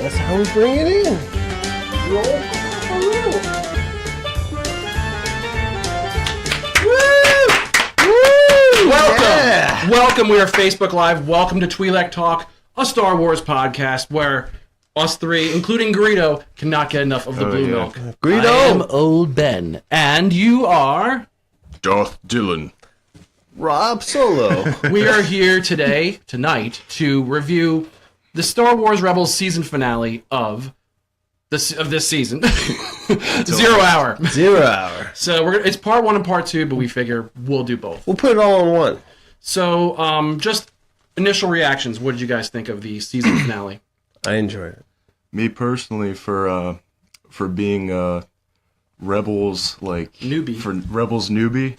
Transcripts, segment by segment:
That's how we bring it in. Roll. Welcome. Yeah. Welcome. We are Facebook Live. Welcome to Twi'lek Talk, a Star Wars podcast where us three, including Greedo, cannot get enough of the blue milk. Greedo. I am Old Ben. And you are... Darth Dylan. Rob Solo. We are here tonight, to review the Star Wars Rebels season finale of this season. 0 hour. 0 hour. So it's part 1 and part 2, but we figure we'll do both. We'll put it all in one. So, just initial reactions. What did you guys think of the season finale? I enjoyed it. Me personally, for being Rebels newbie. For Rebels newbie,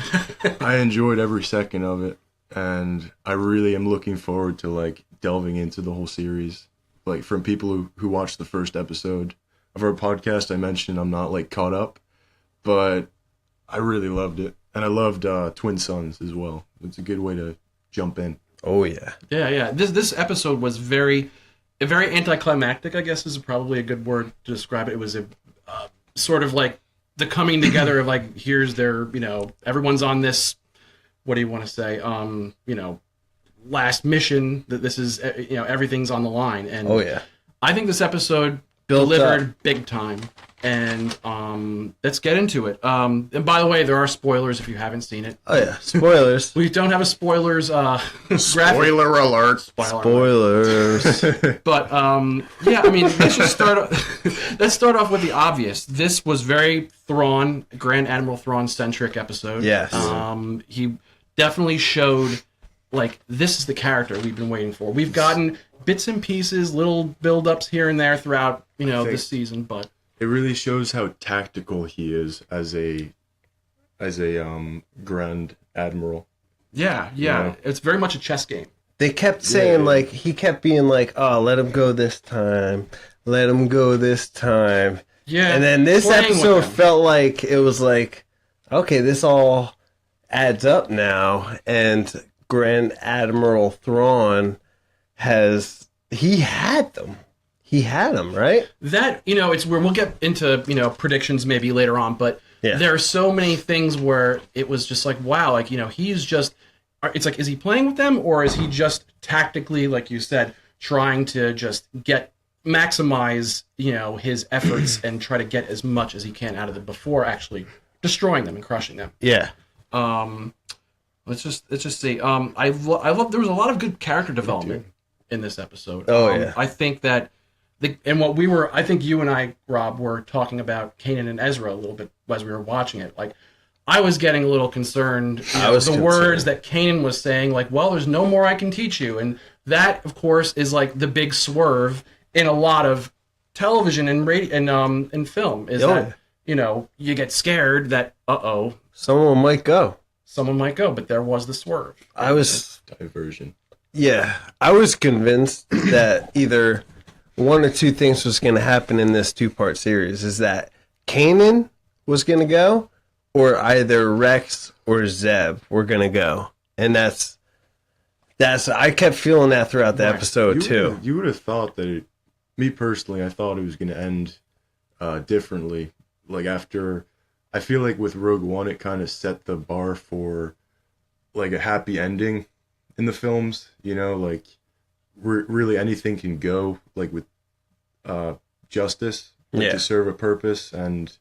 I enjoyed every second of it, and I really am looking forward to delving into the whole series. From people who watched the first episode of our podcast, I mentioned I'm not caught up, but I really loved it, and I loved Twin Sons as well. It's a good way to jump in. Oh yeah. Yeah. This episode was very anticlimactic, I guess is probably a good word to describe it. It was a sort of the coming together of here's their, everyone's on this, what do you want to say, last mission, that this is, everything's on the line. And oh yeah. I think this episode delivered big time. And let's get into it. And by the way, there are spoilers if you haven't seen it. Oh yeah, spoilers. We don't have a spoilers Spoiler alert. Spoilers. But yeah, I mean, let's start off with the obvious. This was very Thrawn, Grand Admiral Thrawn centric episode. Yes. He definitely showed this is the character we've been waiting for. We've gotten bits and pieces, little build-ups here and there throughout, this season, but it really shows how tactical he is as a Grand Admiral. Yeah. Yeah. It's very much a chess game. They kept saying he kept being oh, let him go this time. Let him go this time. Yeah. And then this episode felt like it was okay, this all adds up now, and Grand Admiral Thrawn he had them. He had them, right? That, it's where we'll get into, predictions maybe later on, but there are so many things where it was just wow, he's just, it's is he playing with them, or is he just tactically, like you said, trying to just maximize, his efforts and try to get as much as he can out of them before actually destroying them and crushing them. Yeah. Let's just see. I love, there was a lot of good character development in this episode. Oh, yeah. I think that I think you and I, Rob, were talking about Kanan and Ezra a little bit as we were watching it. I was getting a little concerned. Words that Kanan was saying, well, there's no more I can teach you. And that, of course, is the big swerve in a lot of television and radio and film. Is that, you get scared that, someone might go. But there was the swerve. I was... Diversion. Yeah. I was convinced that either... one or two things was going to happen in this 2-part series is that Kanan was going to go, or either Rex or Zeb were going to go. And that's I kept feeling that throughout the episode too. You would have thought that me personally, I thought it was going to end differently. After, I feel with Rogue One, it kind of set the bar for a happy ending in the films, really anything can go with justice to serve a purpose, and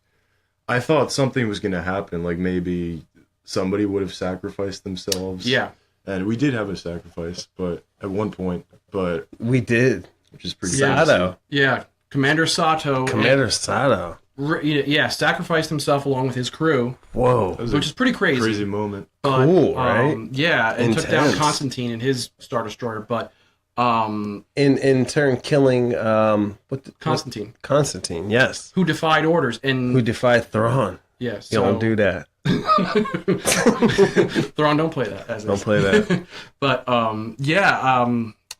I thought something was going to happen, maybe somebody would have sacrificed themselves, and we did have a sacrifice at one point, but we did, which is pretty Sato. Commander Sato sacrificed himself along with his crew. Whoa. Which is pretty crazy moment. But, cool, right? And took down Constantine and his Star Destroyer, but in turn killing Constantine, yes, who defied orders and who defied Thrawn. Yes, you don't do that. Thrawn, don't play that. Don't play that. But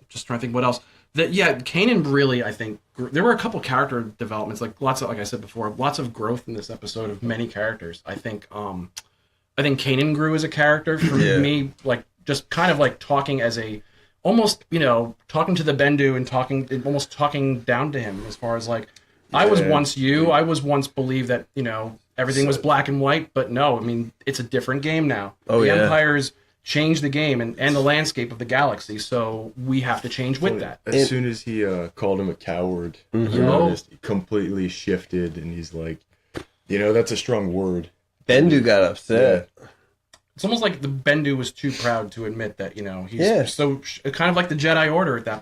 just trying to think what else. Kanan really, I think, there were a couple character developments, like I said before, lots of growth in this episode of many characters. I think Kanan grew as a character for me, just kind of talking as almost, talking to the Bendu and almost talking down to him as far as like, I was once you. I was once believed that, everything was black and white, but no, I mean, it's a different game now. The Empire's changed the game and the landscape of the galaxy, so we have to change with that. As soon as he called him a coward, you noticed he completely shifted, and he's like, that's a strong word. Bendu got upset. Yeah. It's almost like the Bendu was too proud to admit that, he's so kind of like the Jedi Order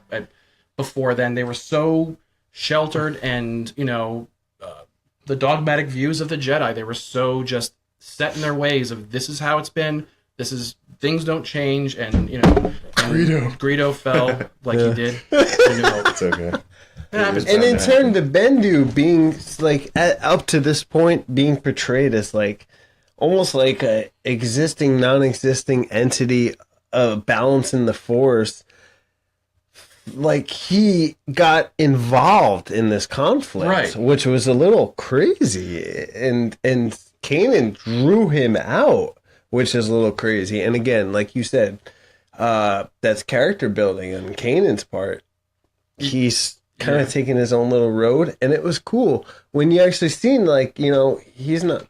before then. They were so sheltered and, the dogmatic views of the Jedi, they were so just set in their ways of this is how it's been, things don't change, and, Greedo fell like he did. It's okay. And in turn, the Bendu being, like, up to this point, being portrayed as, like, almost like a existing, non-existing entity, balance in the Force. Like, he got involved in this conflict, right, which was a little crazy, and Kanan drew him out, which is a little crazy. And again, like you said, that's character building on Kanan's part. He's kind of taking his own little road, and it was cool when you actually seen, like, he's not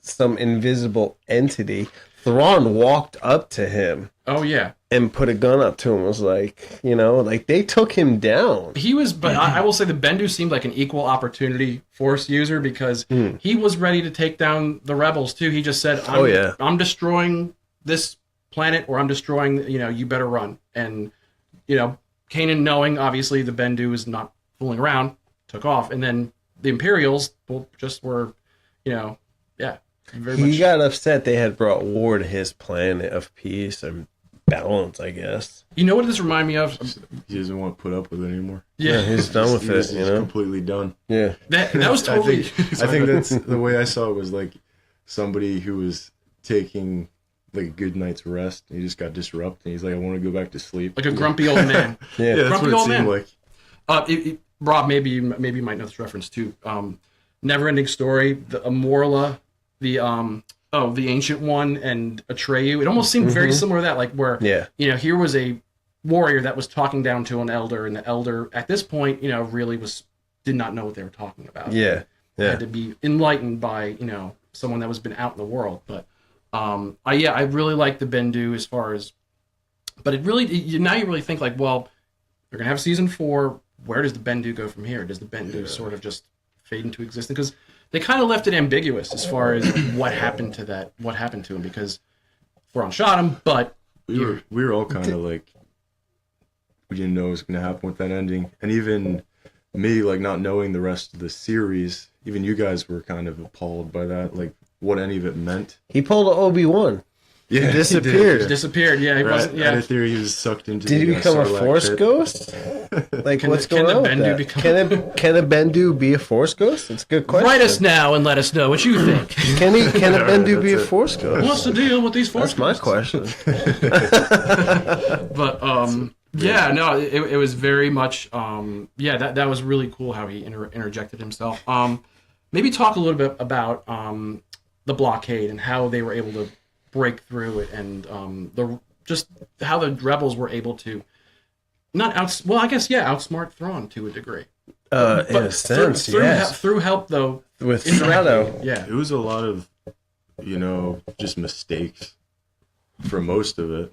some invisible entity. Thrawn walked up to him. Oh, yeah. And put a gun up to him. Was like, like they took him down. He was, but I will say the Bendu seemed like an equal opportunity Force user because he was ready to take down the rebels too. He just said, I'm destroying this planet, or I'm destroying, you better run. And, Kanan, knowing obviously the Bendu is not fooling around, took off. And then the Imperials just were, very much. He got upset they had brought war to his planet of peace and balance, I guess. You know what this reminded me of? He doesn't want to put up with it anymore. Yeah, he's done with it. He's completely done. Yeah, that was totally. I think that's the way I saw it. Was like somebody who was taking like a good night's rest. And he just got disrupted. And he's like, I want to go back to sleep. Like a grumpy old man. Yeah, that's grumpy what it seemed like. Rob, maybe you might know this reference too. Never-ending Story, the Amorla, the Ancient One, and Atreyu. It almost seemed very similar to that, like where here was a warrior that was talking down to an elder, and the elder at this point, really did not know what they were talking about. Yeah. Had to be enlightened by someone that was been out in the world. But I really like the Bendu as far as, but it really now you really think like, well, they're gonna have season 4. Where does the Bendu go from here? Does the Bendu sort of just fade into existence? Because they kind of left it ambiguous as far as what happened to him, because Thrawn shot him, but we were all kind of like, we didn't know what was going to happen with that ending. And even me, like, not knowing the rest of the series, even you guys were kind of appalled by that, like what any of it meant. He pulled an Obi-Wan. Yeah, he disappeared. He disappeared. Yeah, he wasn't. Yeah, I had a theory he was sucked into. Did he become a Force ghost? Like, what's going on with that? Can a Bendu be a Force ghost? It's a good question. Write us now and let us know what you think. Can a Bendu be a Force ghost? What's the deal with these Force ghosts? That's my question. But it was very much that was really cool how he interjected himself. Maybe talk a little bit about the blockade and how they were able to break through it, and how the rebels were able to outsmart Thrawn to a degree. In a sense, through help though with Shadow. Yeah, it was a lot of just mistakes for most of it.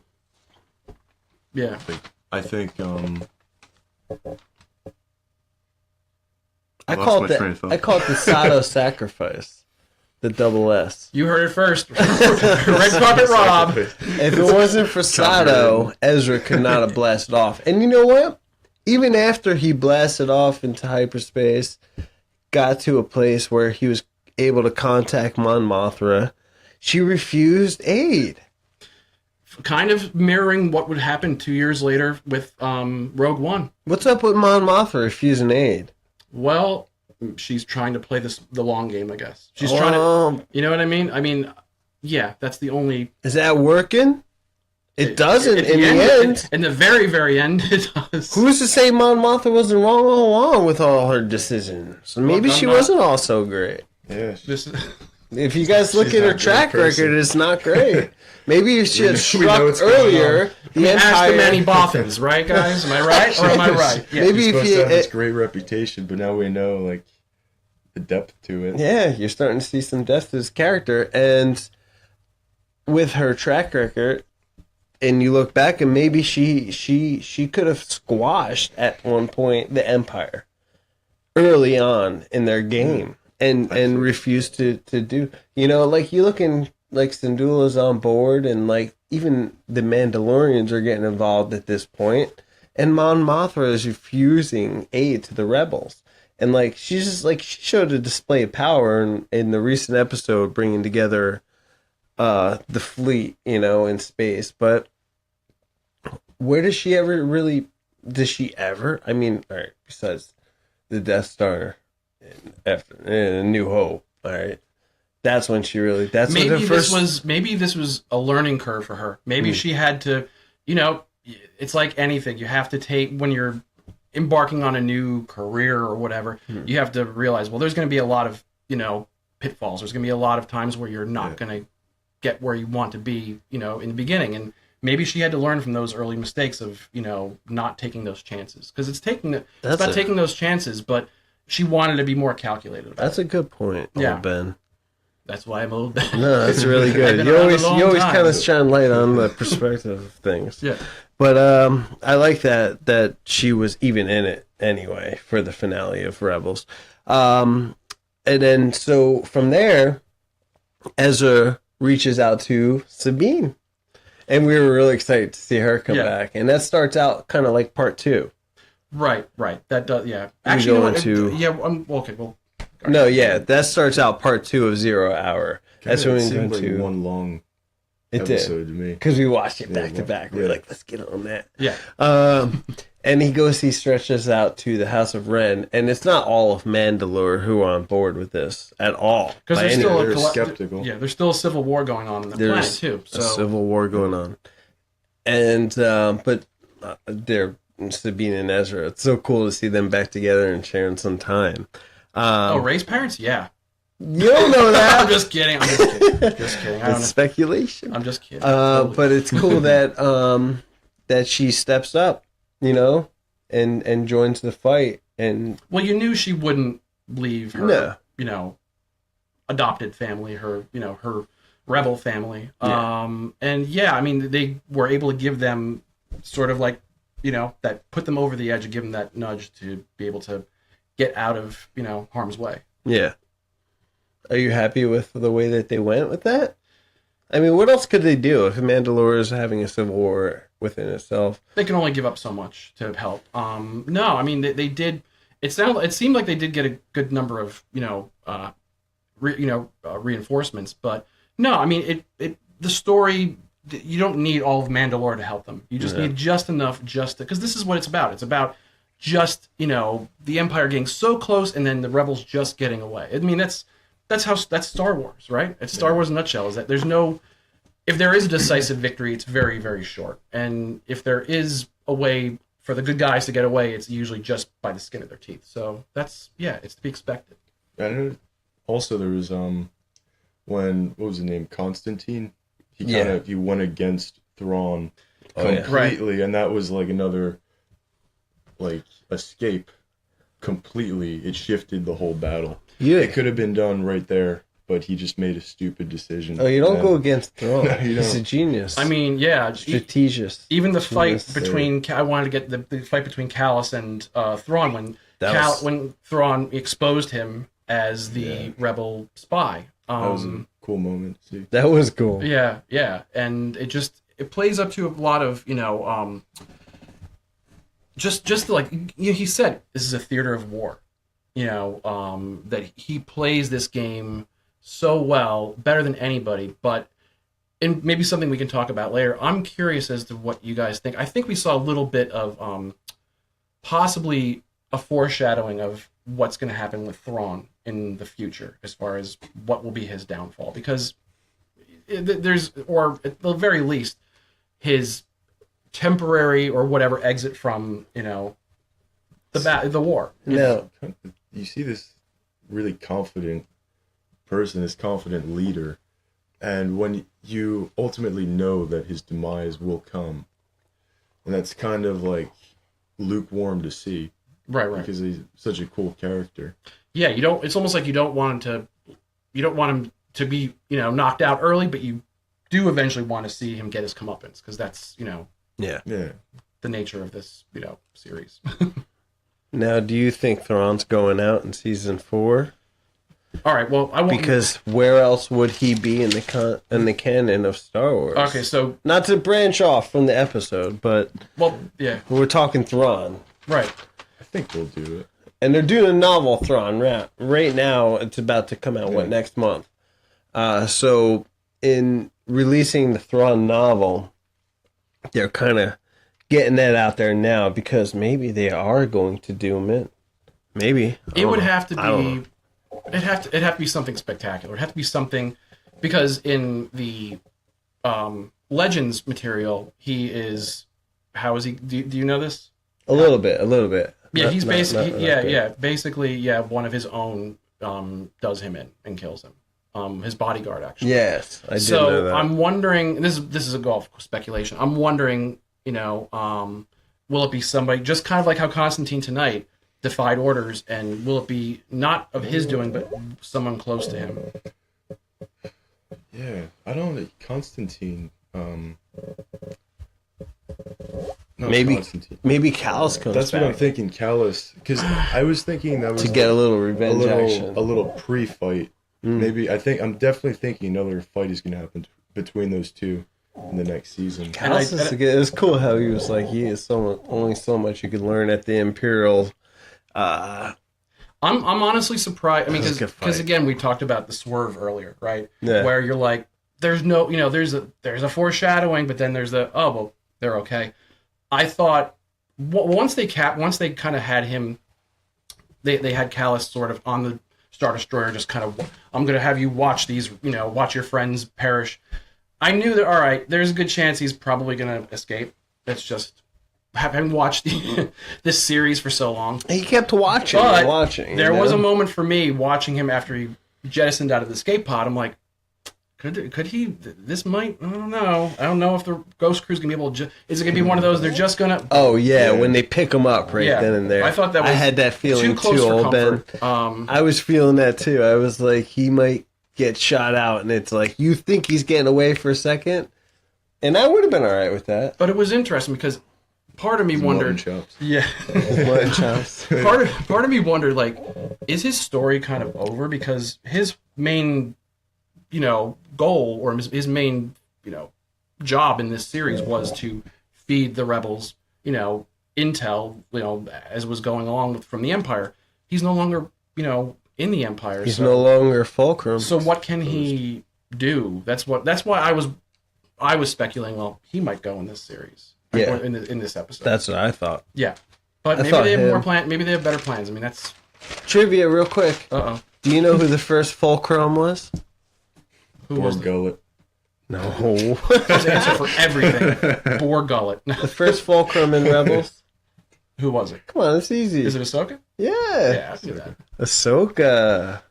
Yeah, I think I call it the Sato sacrifice. The double S. You heard it first. Red carpet Rob. If it wasn't for Sato, Ezra could not have blasted off. And you know what? Even after he blasted off into hyperspace, got to a place where he was able to contact Mon Mothma, she refused aid. Kind of mirroring what would happen 2 years later with Rogue One. What's up with Mon Mothma refusing aid? Well, she's trying to play the long game, I guess. She's trying to, you know what I mean? I mean, yeah, that's the only... Is that working? It doesn't in the end. In the very, very end, it does. Who's to say Mon Mothma wasn't wrong all along with all her decisions? Maybe she wasn't all so great. Yeah. If you guys look at her track record, it's not great. Maybe if she had struck earlier, ask the Manny Bothans, right, guys? Am I right or am I right? Yeah. Maybe if you have this great reputation, but now we know like the depth to it. Yeah, you're starting to see some depth to his character, and with her track record, and you look back, and maybe she could have squashed at one point the Empire early on in their game, and refused to do. You know, like you look in. Like Syndulla's on board, and like even the Mandalorians are getting involved at this point, and Mon Mothma is refusing aid to the rebels, and like she's just like she showed a display of power in the recent episode, bringing together the fleet, you know, in space. But where does she ever really? Does she ever? I mean, all right. Besides the Death Star, in A New Hope, all right. That's when she really. That's maybe when her first. Maybe this was a learning curve for her. Maybe she had to, you know, it's like anything. You have to take when you're embarking on a new career or whatever. You have to realize, well, there's going to be a lot of, you know, pitfalls. There's going to be a lot of times where you're not going to get where you want to be, you know, in the beginning. And maybe she had to learn from those early mistakes of, you know, not taking those chances, because it's about taking those chances, but she wanted to be more calculated. That's a good point, Ben. That's why I'm old. No, that's really good. You always kind of shine light on the perspective of things. Yeah. But I like that she was even in it anyway for the finale of Rebels. And then so from there, Ezra reaches out to Sabine. And we were really excited to see her come back. And that starts out kind of like part 2. Right. That does, yeah. Actually, okay, well. No, yeah, that starts out part 2 of 0 Hour. That's when we go to one long episode to me, because we watched it back to back. We're like, let's get on that. Yeah. And he stretches out to the House of Ren, and it's not all of Mandalore who are on board with this at all. Because they're skeptical. Yeah, there's still a civil war going on the planet too. So. A civil war going on, and but they're Sabine and Ezra. It's so cool to see them back together and sharing some time. Ray's parents? Yeah. You don't know that. I'm just kidding. It's speculation. I'm just kidding. But it's cool that that she steps up, you know, and joins the fight. And well, you knew she wouldn't leave her, you know, adopted family, her rebel family. Yeah. And yeah, I mean, they were able to give them sort of like, you know, that put them over the edge and give them that nudge to be able to get out of, you know, harm's way. Yeah. Are you happy with the way that they went with that? I mean, what else could they do if Mandalore is having a civil war within itself? They can only give up so much to help. No, I mean they did. It seemed like they did get a good number of, you know, reinforcements, but no, I mean the story. You don't need all of Mandalore to help them. You just need just enough, because this is what it's about. It's about just, you know, the Empire getting so close and then the rebels just getting away. I mean, that's Star Wars, right? It's Star Wars in a nutshell, is that if there is a decisive victory, it's very, very short. And if there is a way for the good guys to get away, it's usually just by the skin of their teeth. So it's to be expected. And also there was, what was his name? Constantine? He went against Thrawn completely, and that was like another escape completely. It shifted the whole battle. Yeah, it could have been done right there, but he just made a stupid decision. Oh, you don't go against Thrawn. No, He's a genius. I mean, yeah, strategist. Even the fight between I wanted to get the fight between Callus and Thrawn when Thrawn exposed him as the rebel spy. That was a cool moment to see. That was cool. Yeah, and it plays up to a lot of, you know, just like, you know, he said, this is a theater of war. You know, that he plays this game so well, better than anybody. But, and maybe something we can talk about later, I'm curious as to what you guys think. I think we saw a little bit of possibly a foreshadowing of what's going to happen with Thrawn in the future, as far as what will be his downfall. Because or at the very least, his temporary or whatever exit from, you know, the war. No. You see this really confident person, this confident leader. And when you ultimately know that his demise will come, and that's kind of like lukewarm to see. Right. Because he's such a cool character. Yeah, you don't. It's almost like you don't want him to be, knocked out early, but you do eventually want to see him get his comeuppance, because that's, the nature of this, series. Now, do you think Thrawn's going out in season 4? All right. Well, I won't, because where else would he be in the canon of Star Wars? Okay, so not to branch off from the episode, but we're talking Thrawn, right? I think we'll do it. And they're doing a novel Thrawn right now. It's about to come out next month. So in releasing the Thrawn novel, they're kind of getting that out there now, because maybe they are going to doom it. Maybe it would have to be. It'd have to be something spectacular. It'd have to be something, because in the Legends material, he is. How is he? Do you know this? A little bit. Yeah, he's basically one of his own does him in and kills him. His bodyguard, actually. Yes, I did know that. So I'm wondering. This is a golf speculation. I'm wondering. Will it be somebody just kind of like how Constantine tonight defied orders, and will it be not of his doing, but someone close to him? Yeah, I don't know. Constantine. Maybe Constantine. Callus comes That's back. what I'm thinking, Callus. Because I was thinking that was to get a little revenge action. A little pre-fight. Maybe, I'm definitely thinking another fight is going to happen between those two in the next season. Callus it was cool how he was like, he is only so much you could learn at the Imperial. I'm honestly surprised. I mean, because again, we talked about the swerve earlier, right? Yeah. Where you're like, there's no, there's a foreshadowing, but then there's they're okay. I thought once they kind of had him, they had Callus sort of on the Star Destroyer, just kind of, I'm gonna have you watch these, watch your friends perish. I knew that. All right, there's a good chance he's probably gonna escape. It's just having watched this series for so long. He kept watching. There was a moment for me watching him after he jettisoned out of the escape pod. I'm like, could he? This might. I don't know. I don't know if the Ghost Crew's gonna be able to. Is it gonna be one of those? They're just gonna. Oh yeah, when they pick him up then and there. I thought that was. I had that feeling too close too, for Ben. I was feeling that too. I was like, he might get shot out, and it's like you think he's getting away for a second, and I would have been all right with that. But it was interesting because part of me wondered. Yeah. Part of me wondered, like, is his story kind of over? Because his main, goal, or his main, job in this series was to feed the rebels, intel, as was going along from the Empire. He's no longer, in the Empire. He's no longer Fulcrum. So what can he do? That's why I was speculating. Well, he might go in this series. Yeah. In this episode. That's what I thought. Yeah. But maybe they have more plan. Maybe they have better plans. I mean, that's trivia, real quick. Do you know who the first Fulcrum was? Who was Gullet? No. There's an answer for everything. Bor Gullet. The first Fulcrum in Rebels. Who was it? Come on, it's easy. Is it Ahsoka? Yeah. Yeah, I'll do that. Ahsoka.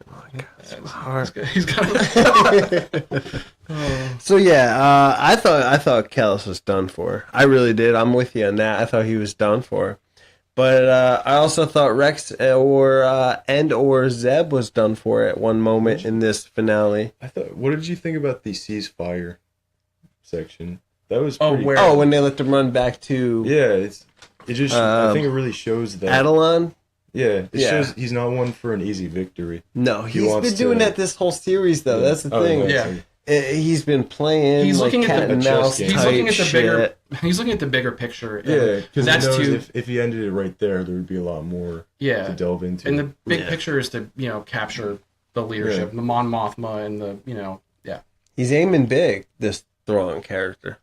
Oh my God, that's hard. He's got. So yeah, I thought Callus was done for. I really did. I'm with you on that. I thought he was done for. But I also thought Rex or Zeb was done for at one moment in this finale. What did you think about the ceasefire section? That was when they let them run back to it just I think it really shows that Adelon. Yeah, it shows he's not one for an easy victory. No, he's been doing that this whole series though. That's the thing. Yeah. He's been playing. He's looking at the mouse. He's looking at the bigger. He's looking at the bigger picture. Yeah, because he knows if he ended it right there would be a lot more. to delve into. And the big picture is to capture the leadership, the Mon Mothma, and the He's aiming big. This Thrawn character.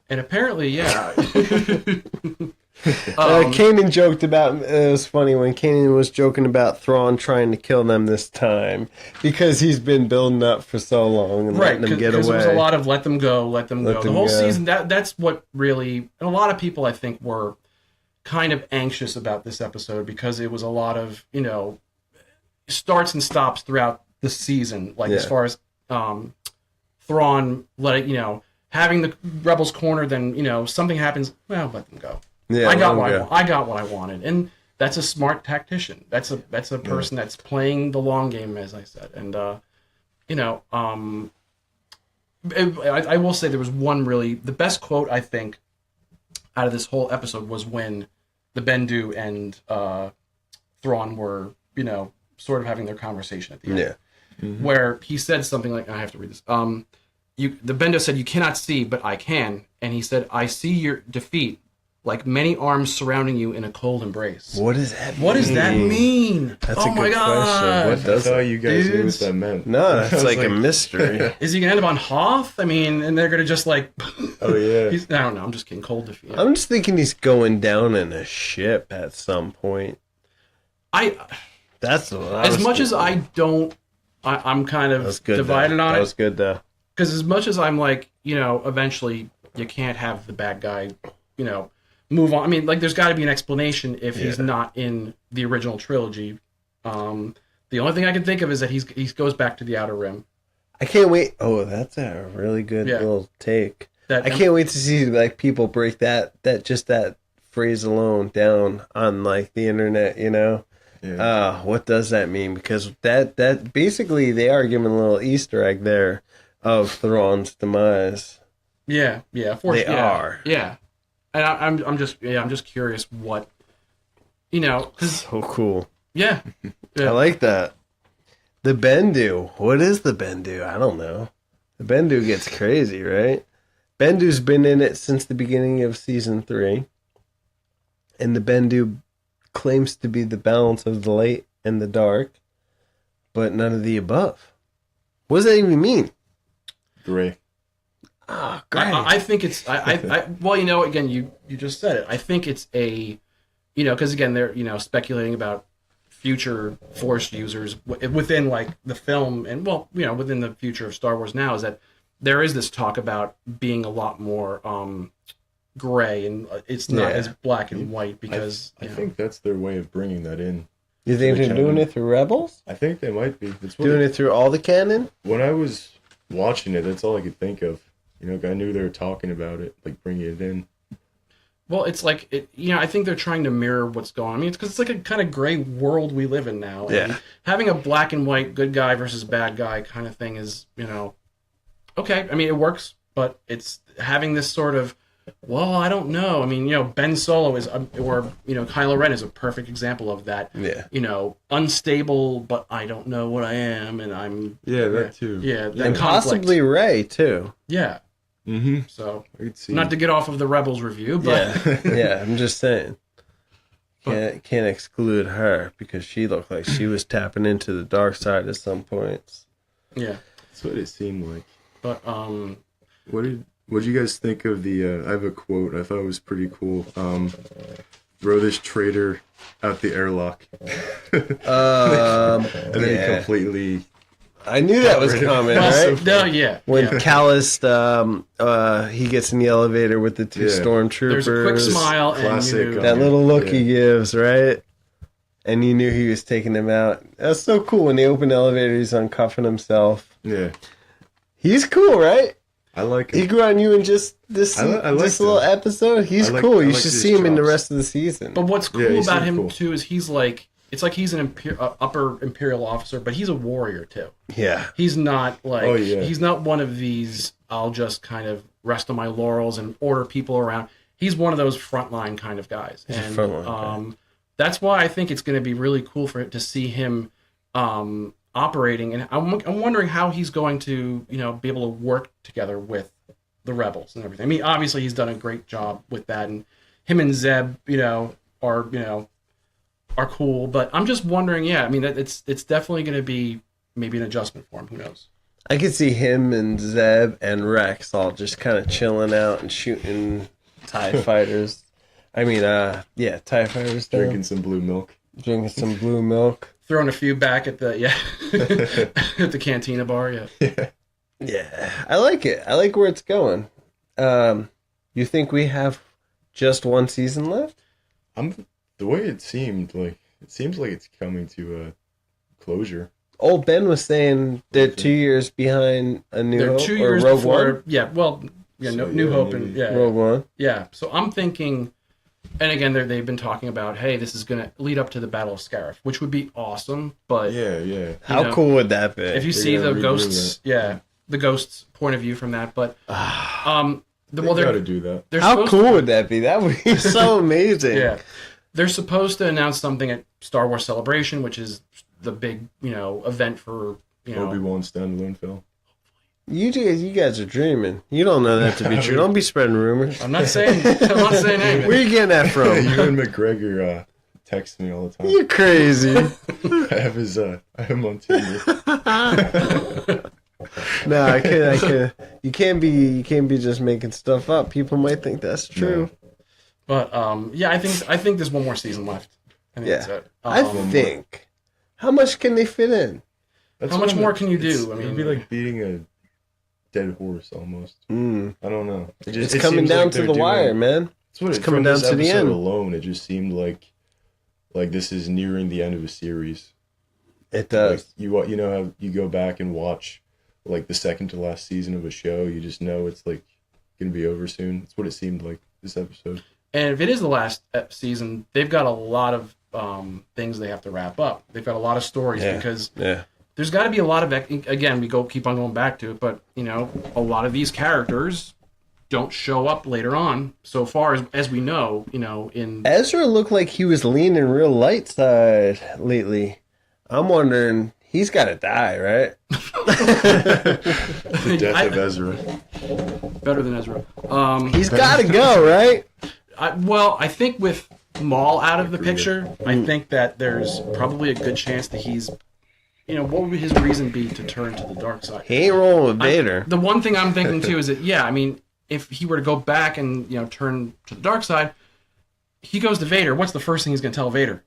And apparently, Kanan joked about, it was funny when Kanan was joking about Thrawn trying to kill them this time because he's been building up for so long and letting them get away. There was a lot of let them go. The whole season, that's what really, and a lot of people I think were kind of anxious about this episode because it was a lot of, starts and stops throughout the season, like as far as Thrawn having the rebels cornered, then something happens. Well, let them go. Yeah, I got what I wanted, and that's a smart tactician. That's a person that's playing the long game, as I said, and I will say there was the best quote I think out of this whole episode was when the Bendu and Thrawn were sort of having their conversation at the end, where he said something like, I have to read this. The Bendu said, "You cannot see, but I can," and he said, "I see your defeat, like many arms surrounding you in a cold embrace." What does that mean? What does that mean? That's a good question. What does I thought you guys knew what that meant. No, that's like a mystery. Is he going to end up on Hoth? I mean, and they're going to just like... Oh, yeah. I don't know. I'm just kidding. Cold defeat. I'm just thinking he's going down in a ship at some point. That's what I was as much thinking. as I don't... I'm kind of divided on it. That was good, though. Because as much as I'm like, eventually you can't have the bad guy, move on. I mean, like, there's got to be an explanation if he's not in the original trilogy. The only thing I can think of is that he goes back to the Outer Rim. I can't wait. Oh, that's a really good little take. I can't wait to see like people break that phrase alone down on like the internet. Yeah. What does that mean? Because that basically they are giving a little Easter egg there of Thrawn's demise. Yeah. They are. Yeah. And I'm just curious what, cause, so cool. Yeah. I like that. The Bendu. What is the Bendu? I don't know. The Bendu gets crazy, right? Bendu's been in it since the beginning of season 3. And the Bendu claims to be the balance of the light and the dark, but none of the above. What does that even mean? Gray. Oh, great. I think it's well, again, you just said it. I think it's a, because again, they're speculating about future Force users within like the film, and within the future of Star Wars now, is that there is this talk about being a lot more gray, and it's not as black and white because I think that's their way of bringing that in. You think they're doing it through Rebels? I think they might be. Doing it through all the canon? When I was watching it, that's all I could think of. I knew they were talking about it, like bringing it in. Well, it's like, I think they're trying to mirror what's going on. I mean, it's because it's like a kind of gray world we live in now. Yeah. And having a black and white good guy versus bad guy kind of thing is, okay. I mean, it works, but it's having this sort of, well, I don't know. I mean, Ben Solo is, or Kylo Ren is a perfect example of that. Yeah. Unstable, but I don't know what I am, and I'm... Yeah, that too. Yeah, that and conflict. Possibly Rey, too. Yeah. Mm-hmm. So, not to get off of the Rebels review, but... Yeah, I'm just saying. Can't exclude her, because she looked like she was tapping into the dark side at some points. Yeah. That's what it seemed like. But, What did you guys think of the, I have a quote I thought it was pretty cool. Throw this traitor out the airlock. And then he completely... I knew that was coming, right? No, yeah. When Calloused, he gets in the elevator with the two stormtroopers. There's a quick smile. Classic. That little look he gives, right? And you knew he was taking them out. That's so cool. When they open the elevator, he's uncuffing himself. Yeah. He's cool, right? I like him. He grew on you in just this little episode. He's cool. You should see him in the rest of the season. But what's cool about him, too, is he's like... It's like he's an upper Imperial officer, but he's a warrior, too. Yeah. He's not like... He's not one of these, I'll just kind of rest on my laurels and order people around. He's one of those frontline kind of guys. And that's why I think it's going to be really cool to see him operating. And I'm wondering how he's going to, be able to work together with the Rebels and everything. I mean, obviously he's done a great job with that. And him and Zeb, are cool, but I'm just wondering. I mean, it's definitely going to be maybe an adjustment for him. Who knows? I could see him and Zeb and Rex all just kind of chilling out and shooting TIE fighters. I mean, TIE fighters. Drinking some blue milk. Throwing a few back at the at the cantina bar. Yeah. I like it. I like where it's going. You think we have just one season left? The way it seems like it's coming to closure. Old Ben was saying they're 2 years behind A New Hope. They're 2 years Rogue before. One? Yeah, well, yeah, So, New Hope maybe. and yeah, Rogue One. yeah. So I'm thinking, and again, they've been talking about, hey, this is going to lead up to the Battle of Scarif, which would be awesome. But Yeah. How cool would that be? if you see the ghosts, the ghosts' point of view from that, but They got to do that. How cool would that be? That would be so amazing. Yeah, they're supposed to announce something at Star Wars Celebration, which is the big, event for Obi-Wan standalone film. You guys are dreaming. You don't know that to be true. Don't be spreading rumors. I'm not saying anything. Where you getting that from? Ewan McGregor texts me all the time. You're crazy. I have him on Tinder. No, I can't. You can't be just making stuff up. People might think that's true. But I think there's one more season left. I think that's it. I think. How much can they fit in? That's How much more can you do? It'd be like beating a dead horse almost. I don't know. It's coming down to the wire, man. It's coming down to the end. Alone, it just seemed like this is nearing the end of a series. It does. Like, you know how you go back and watch like the second to last season of a show, you just know it's like gonna be over soon. That's what it seemed like this episode. And if it is the last season, they've got a lot of things they have to wrap up. They've got a lot of stories because there's got to be a lot of, again, keep on going back to it, but a lot of these characters don't show up later on. So far as we know, in Ezra looked like he was leaning real light side lately. I'm wondering, he's got to die, right? The death of Ezra. Better than Ezra. He's got to go, right? I think with Maul out of the picture, I think that there's probably a good chance that he's, what would his reason be to turn to the dark side? He ain't rolling with Vader. The one thing I'm thinking too is that, if he were to go back and, turn to the dark side, he goes to Vader. What's the first thing he's going to tell Vader?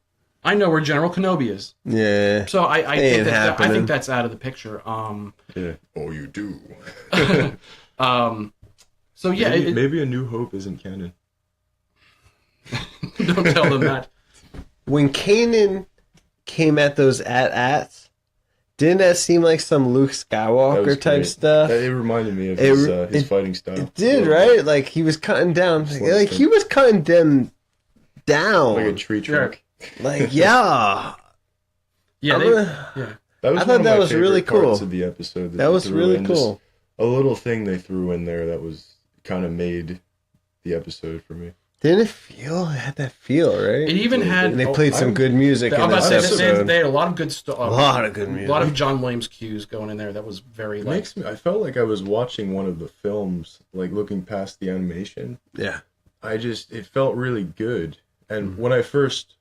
I know where General Kenobi is. Yeah. So I think that's out of the picture. Yeah. Oh, you do. So yeah, maybe A New Hope isn't canon. Don't tell them that. When Kanan came at those AT-ATs, didn't that seem like some Luke Skywalker type stuff? It reminded me of his fighting style. It did, right? Like he was cutting down. Like he was cutting them down. Like a tree trunk. Like, yeah. That was I thought that was really cool. Parts of the episode that was really cool. A little thing they threw in there that was kind of made the episode for me. Didn't it had that feel, right? It even had... And they played some good music in this episode. They had a lot of good stuff. A lot of good music. A lot of John Williams cues going in there. That was very... I felt like I was watching one of the films, like looking past the animation. Yeah. It felt really good. And when I first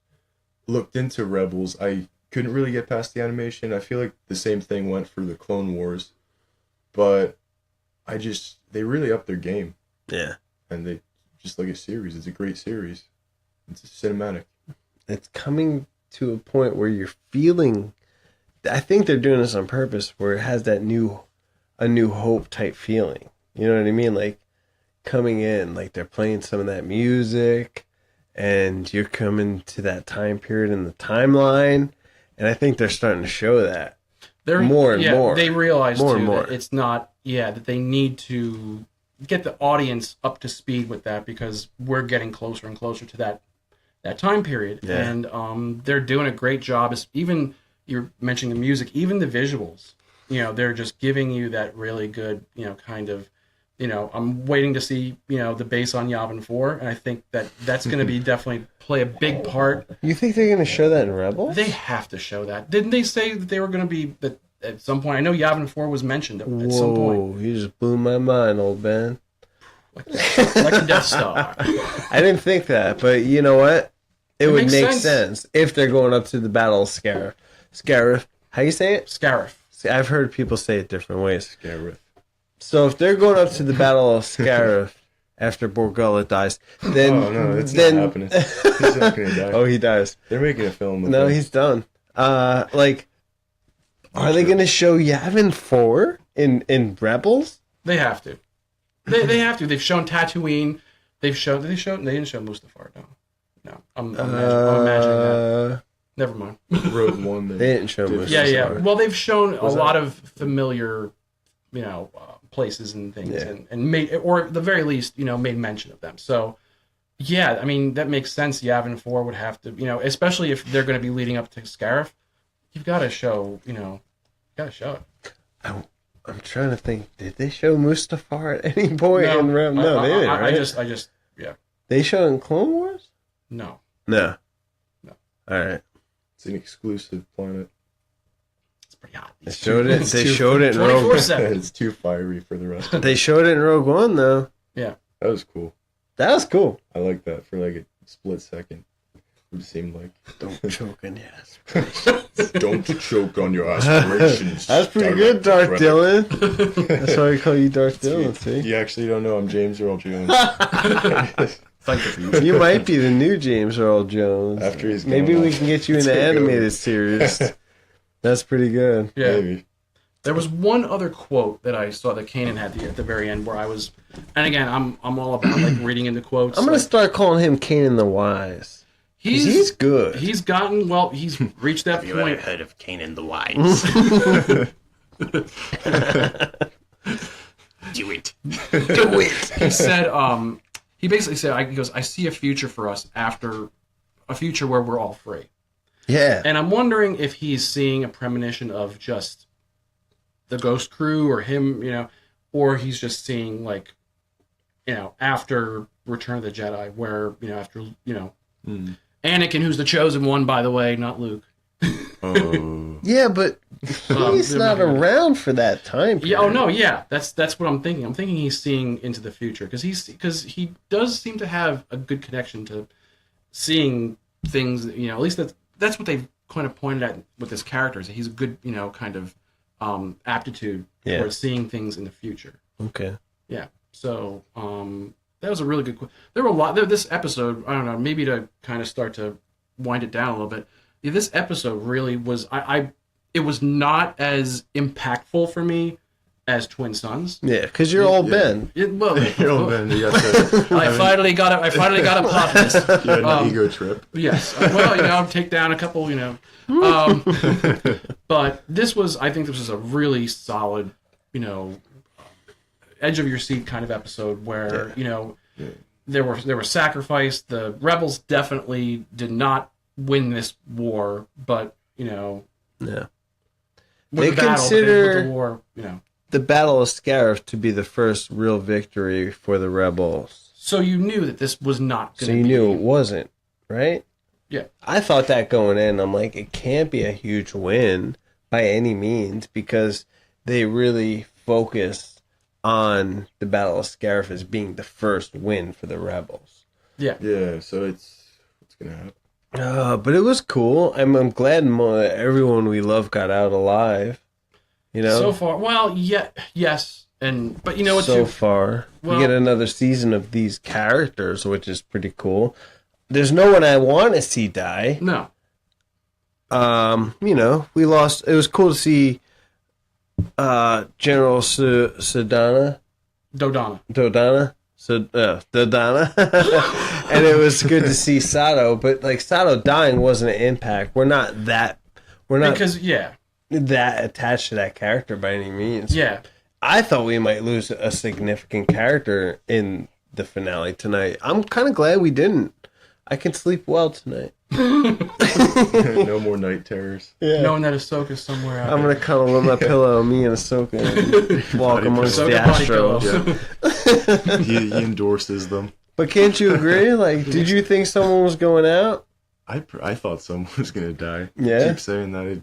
looked into Rebels, I couldn't really get past the animation. I feel like the same thing went for the Clone Wars. But they really upped their game. Yeah. And they... just like a series. It's a great series. It's cinematic. It's coming to a point where you're feeling... I think they're doing this on purpose, where it has that A New Hope type feeling. You know what I mean? Like, coming in, like they're playing some of that music, and you're coming to that time period in the timeline, and I think they're starting to show that. More and more. They realize, more too, and more. that it's not... that they need to... get the audience up to speed with that, because we're getting closer and closer to that time period. Yeah. And they're doing a great job. Even you're mentioning the music, even the visuals, they're just giving you that really good, kind of, I'm waiting to see, the base on Yavin 4. And I think that's going to be definitely play a big part. You think they're going to show that in Rebels? They have to show that. Didn't they say that they were going to be at some point? I know Yavin 4 was mentioned at some point. Whoa, you just blew my mind, old Ben. Like the Death Star. I didn't think that, but you know what? It would make sense if they're going up to the Battle of Scarif. Scarif. How you say it? Scarif. See, I've heard people say it different ways. Scarif. So if they're going up to the Battle of Scarif after Borgullet dies, then... Oh, no, it's not happening. He's not going to die. Oh, he dies. They're making a film. No, he's done. Are they going to show Yavin 4 in Rebels? They have to. They have to. They've shown Tatooine. They didn't show Mustafar. No. I'm imagining that. Never mind. Rogue One. They didn't show Mustafar. Yeah. Well, they've shown a lot of familiar, places and things, and made, or at the very least, made mention of them. So, yeah, I mean that makes sense. Yavin 4 would have to, especially if they're going to be leading up to Scarif, you've got to show, got to show it. I'm trying to think. Did they show Mustafar at any point in Rebels? No, they didn't. Right? I just, yeah. They showed in Clone Wars? No. All right. It's an exclusive planet. It's pretty hot. They showed it in Rogue One. It's too fiery for the rest of it. They showed it in Rogue One, though. Yeah. That was cool. I like that for like a split second. It seemed like. Don't choke on your aspirations. Don't choke on your aspirations. That's pretty good, Darth Dylan. That's why we call you Darth Dylan, see? You actually don't know I'm James Earl Jones. You might be the new James Earl Jones. After he's Maybe we can get you in the animated series. That's pretty good. Yeah. Maybe. There was one other quote that I saw that Kanan had at the very end where I was, and again, I'm all about like reading into quotes. I'm gonna start calling him Kanan the Wise. He's good. He's reached that point. You ever heard of Kanan the Wise? Do it. Do it. He said, he basically said, he goes, I see a future for us after a future where we're all free. Yeah. And I'm wondering if he's seeing a premonition of just the Ghost Crew or him, or he's just seeing like, after Return of the Jedi, where, after, Anakin, who's the chosen one, by the way, not Luke. Oh. Yeah, but he's not around for that time period. Yeah. Oh no. Yeah. That's what I'm thinking. I'm thinking he's seeing into the future because he does seem to have a good connection to seeing things. At least that's what they've kind of pointed at with this character. Is that he's a good kind of aptitude for seeing things in the future. Okay. Yeah. So that was a really good. There were a lot. This episode, I don't know, maybe to kind of start to wind it down a little bit. Yeah, this episode really was. It was not as impactful for me as Twin Sons. Yeah, because you're old Ben. You're old Ben. I finally got a pop this. You had an ego trip. Yes. Well, take down a couple. But I think this was a really solid, edge of your seat kind of episode where there were sacrifice. The rebels definitely did not win this war, but they consider the war, the Battle of Scarif to be the first real victory for the rebels. So you knew that this was not going to be. So you knew it wasn't, right? Yeah. I thought that going in. I'm like, it can't be a huge win by any means because they really focused on the Battle of Scarif as being the first win for the rebels. Yeah. Yeah, so it's going to happen. But it was cool. I'm glad everyone we love got out alive. So far, well, yes, but what? So far, we get another season of these characters, which is pretty cool. There's no one I want to see die. No. We lost. It was cool to see General Dodonna. And it was good to see Sato, but like Sato dying wasn't an impact. We're not that attached to that character by any means. Yeah. I thought we might lose a significant character in the finale tonight. I'm kind of glad we didn't. I can sleep well tonight. No more night terrors. Yeah. Knowing that Ahsoka's somewhere out I'm going to cuddle with my pillow, me and Ahsoka, and walk amongst the Astros. Yeah. He endorses them. But can't you agree? Like, did you think someone was going out? I thought someone was going to die. Yeah? I keep saying that.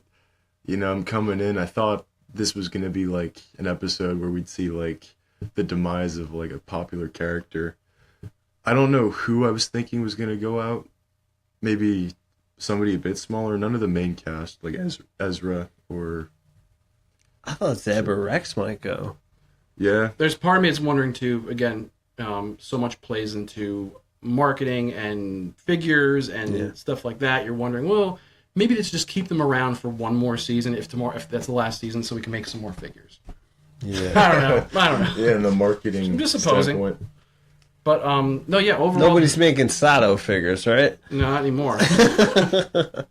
I'm coming in. I thought this was going to be like an episode where we'd see like the demise of like a popular character. I don't know who I was thinking was going to go out. Maybe somebody a bit smaller. None of the main cast, like Ezra or... I thought Zeb or Rex might go. Yeah. There's part of me that's wondering too, again, so much plays into marketing and figures and stuff like that. You're wondering, well, maybe let's just keep them around for one more season if that's the last season so we can make some more figures. Yeah. I don't know. Yeah, and the marketing I'm just supposing. standpoint. But no, yeah. Overall, nobody's making Sato figures, right? No, not anymore. If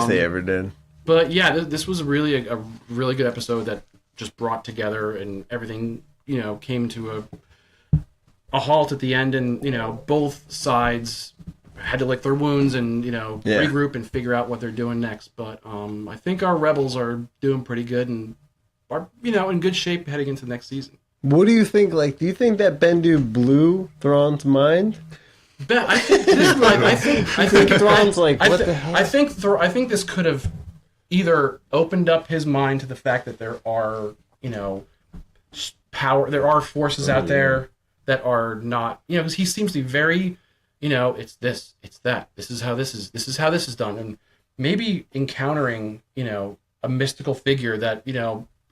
they ever did. But yeah, this was really a really good episode that just brought together and everything, came to a halt at the end, and both sides had to lick their wounds and regroup and figure out what they're doing next. But I think our rebels are doing pretty good and are in good shape heading into next season. What do you think? Like, do you think that Bendu blew Thrawn's mind? I think Thrawn's like, what the hell? I think this could have either opened up his mind to the fact that there are there are forces out there that are not, because he seems to be very, it's this, it's that, this is how this is done, and maybe encountering a mystical figure that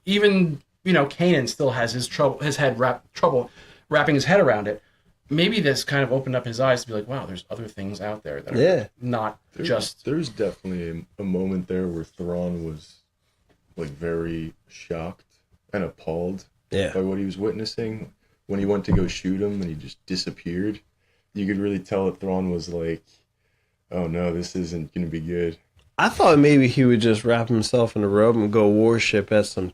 even Kanan still has trouble wrapping his head around it. Maybe this kind of opened up his eyes to be like, wow, there's other things out there that are not just. There's definitely a moment there where Thrawn was like very shocked and appalled by what he was witnessing. When he went to go shoot him and he just disappeared, you could really tell that Thrawn was like, oh no, this isn't going to be good. I thought maybe he would just wrap himself in a robe and go worship at some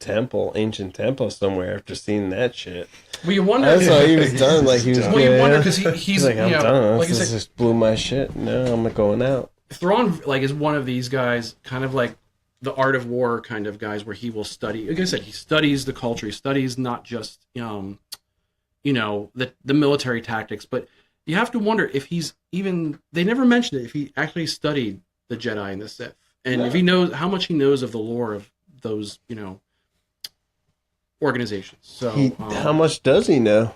ancient temple somewhere after seeing that shit. Well, you wonder. That's why he was done. Like he was. Well, you wonder because he's like, I'm done. Like this just blew my shit. No, I'm not going out. Thrawn is one of these guys, kind of like the Art of War kind of guys, where he will study. Like I said, he studies the culture. He studies not just the military tactics, but you have to wonder if he's even. They never mentioned it. If he actually studied the Jedi and the Sith, and if he knows how much he knows of the lore of those, organizations. So how much does he know?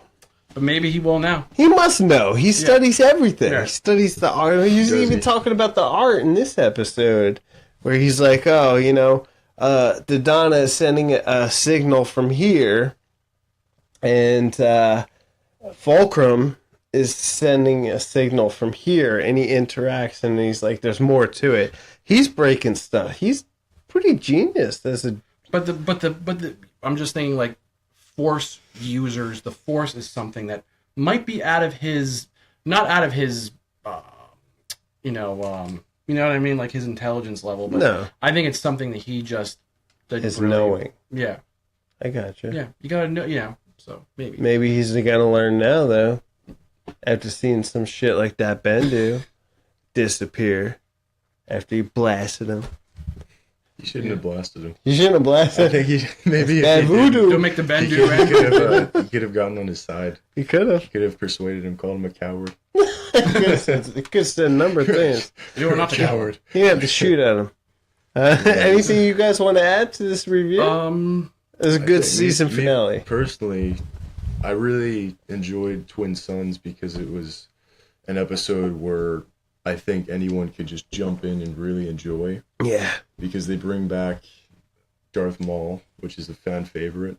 But maybe he will now. He must know. He studies everything. Yeah. He studies the art. He's even talking about the art in this episode, where he's like, oh, the Donna is sending a signal from here, and Fulcrum is sending a signal from here, and he interacts, and he's like, there's more to it. He's breaking stuff. He's pretty genius as a. But I'm just thinking, like, Force users. The Force is something that might be not out of his, you know what I mean, like his intelligence level. But no, I think it's something that he just is knowing. Yeah, I gotcha. Yeah, you gotta know. So maybe he's gonna learn now though, after seeing some shit like that Bendu disappear after he blasted him. You shouldn't have blasted him. You shouldn't have blasted him. I think maybe bad voodoo. Don't make the Bendu. He could have gotten on his side. He could have. Could have persuaded him, called him a coward. He could have said a number of things. You were not a coward. He had to shoot at him. Anything you guys want to add to this review? It was a good season finale. Personally, I really enjoyed Twin Suns because it was an episode where I think anyone could just jump in and really enjoy. Yeah. Because they bring back Darth Maul, which is a fan favorite,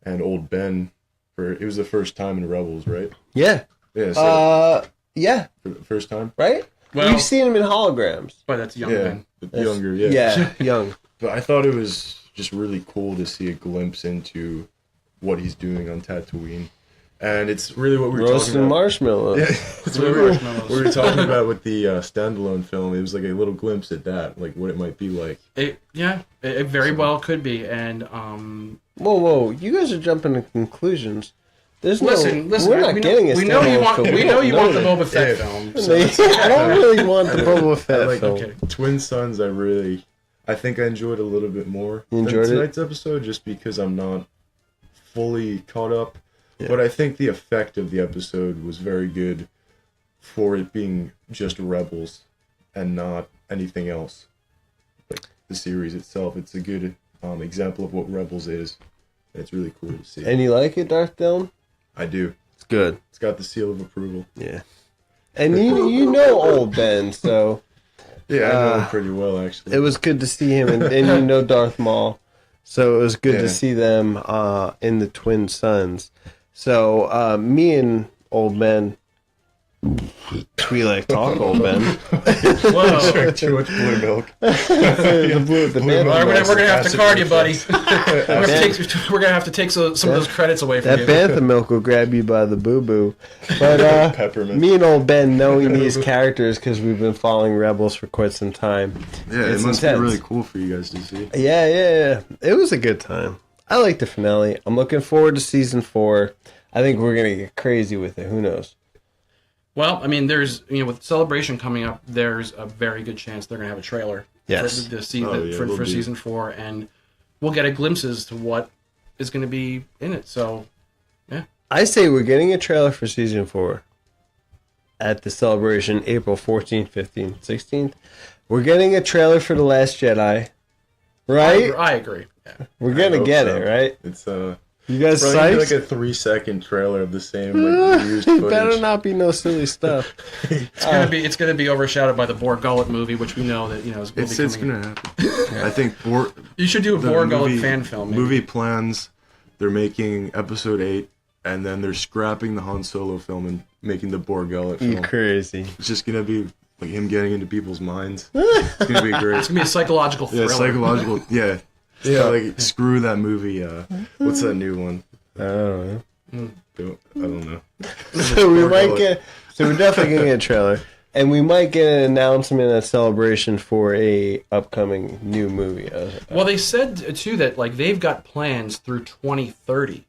and Old Ben. It was the first time in Rebels, right? Yeah. Yeah. So yeah. For the first time, right? Well, we've seen him in holograms. But that's young Ben. Younger, yeah. Yeah, young. But I thought it was just really cool to see a glimpse into what he's doing on Tatooine. And it's really what we were talking about. Marshmallows. Yeah, it's what we were talking about with the standalone film. It was like a little glimpse at that, like what it might be like. It very well could be. And whoa! You guys are jumping to conclusions. Listen. We're not getting a We know you want. film. We know you want the Boba Fett film. So I don't really want the Boba Fett film. Okay. Twin Suns, I think I enjoyed a little bit more than tonight's episode, just because I'm not fully caught up. Yeah. But I think the effect of the episode was very good for it being just Rebels and not anything else. Like the series itself, it's a good example of what Rebels is. And it's really cool to see. And you like it, Darth Dillon? I do. It's good. It's got the seal of approval. Yeah. And you know Old Ben, so... Yeah, I know him pretty well, actually. It was good to see him, and you know Darth Maul. So it was good to see them in the Twin Suns. So me and Old Ben, Twi'lek Talk, old Ben. Whoa. Drank too much blue milk. the We're gonna have to card you, buddy. We're gonna have to take some of those credits away from you. That bantha milk will grab you by the boo-boo. But Peppermint. me and old Ben knowing these characters because we've been following Rebels for quite some time. Yeah, it must be really cool for you guys to see. Yeah. It was a good time. I like the finale. I'm looking forward to season 4. I think we're gonna get crazy with it. Who knows? Well, I mean, there's with Celebration coming up, there's a very good chance they're going to have a trailer for season 4, and we'll get a glimpses to what is going to be in it. So, yeah, I say we're getting a trailer for season 4 at the Celebration, April 14th, 15th, 16th. We're getting a trailer for The Last Jedi, right? I agree. Yeah. We're gonna get it, right? It's You guys probably psyched? like a 3-second trailer of the same used footage. Better not be no silly stuff. It's gonna be overshadowed by the Boar Gullet movie, which we know that It's gonna happen. I think you should do a Boar Gullet fan film. Maybe. Movie plans. They're making Episode 8, and then they're scrapping the Han Solo film and making the Boar Gullet film. You crazy? It's just gonna be like him getting into people's minds. It's gonna be great. It's gonna be a psychological thriller. Yeah, psychological. Yeah. Yeah, like screw that movie. What's that new one? I don't I don't know. So we might get. So we're definitely gonna get a trailer, and we might get an announcement at Celebration for a upcoming new movie. Well, they said too that they've got plans through 2030.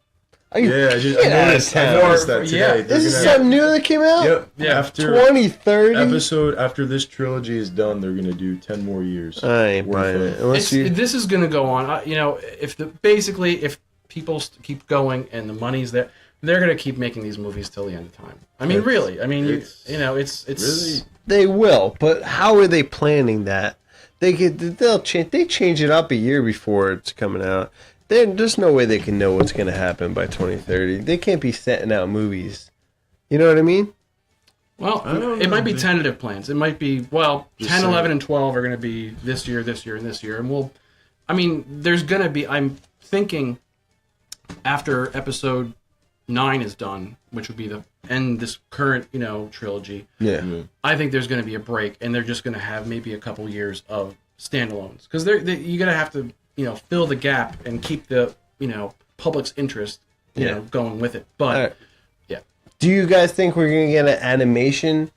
I noticed that today. Yeah. This is something new that came out? Yep. Yeah. After 2030? after this trilogy is done, they're going to do 10 more years. I ain't buying it. This is going to go on. If people keep going and the money's there, they're going to keep making these movies till the end of time. I mean, really. I mean, it's really. They will, but how are they planning that? They change it up a year before it's coming out. There's no way they can know what's going to happen by 2030. They can't be setting out movies. You know what I mean? Well, it might be tentative plans. It might be, 10, 11, and 12 are going to be this year, and this year. And there's going to be, I'm thinking after episode 9 is done, which would be the end this current, trilogy. Yeah. Mm-hmm. I think there's going to be a break, and they're just going to have maybe a couple years of standalones. Because you're going to have to, fill the gap and keep the, public's interest, going with it. But, yeah. Do you guys think we're going to get an animation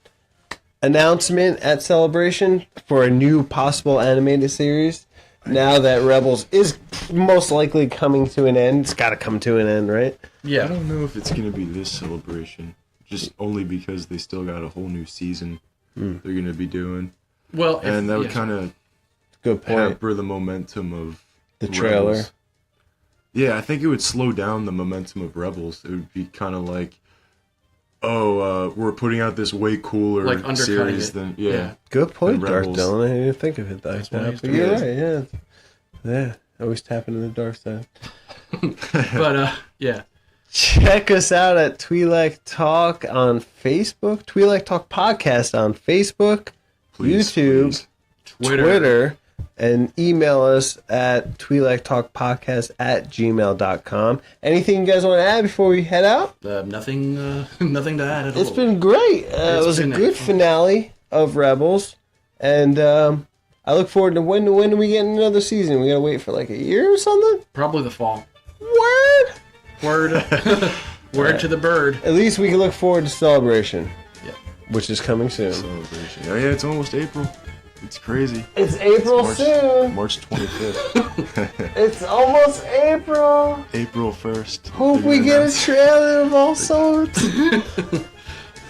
announcement at Celebration for a new possible animated series? Now that Rebels is most likely coming to an end. It's got to come to an end, right? Yeah. I don't know if it's going to be this Celebration. Just only because they still got a whole new season they're going to be doing. Well, and that would kind of hamper the momentum of the trailer. Rebels. Yeah, I think it would slow down the momentum of Rebels. It would be kind of like, we're putting out this way cooler series than Good point, Dark Rebels. Dylan. I didn't think of it like that. Yeah. Always tapping in the dark side. But yeah. Check us out at Twi'lek Talk on Facebook, Twi'lek Talk Podcast on Facebook, YouTube, Twitter, and email us at Twi'lekTalkPodcast@gmail.com. Anything you guys want to add before we head out? Nothing to add at all. It's been great. It was a good finale of Rebels, and I look forward to when do we get another season? We gotta wait for like a year or something? Probably the fall. Word to the bird. At least we can look forward to Celebration. Yeah. Which is coming soon. Celebration. Oh yeah, it's almost April. It's crazy. It's April soon. March 25th. It's almost April. April 1st. Hope we get a trailer of all sorts.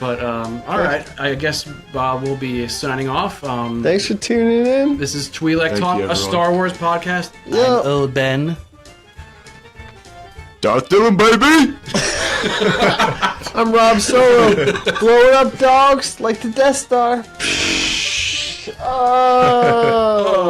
But, all right. I guess we'll be signing off. Thanks for tuning in. This is Twi'lek Talk, a Star Wars podcast. Yo. I'm old Ben. Darth Dylan, baby! I'm Rob Solo. Blowing up dogs like the Death Star. Oh.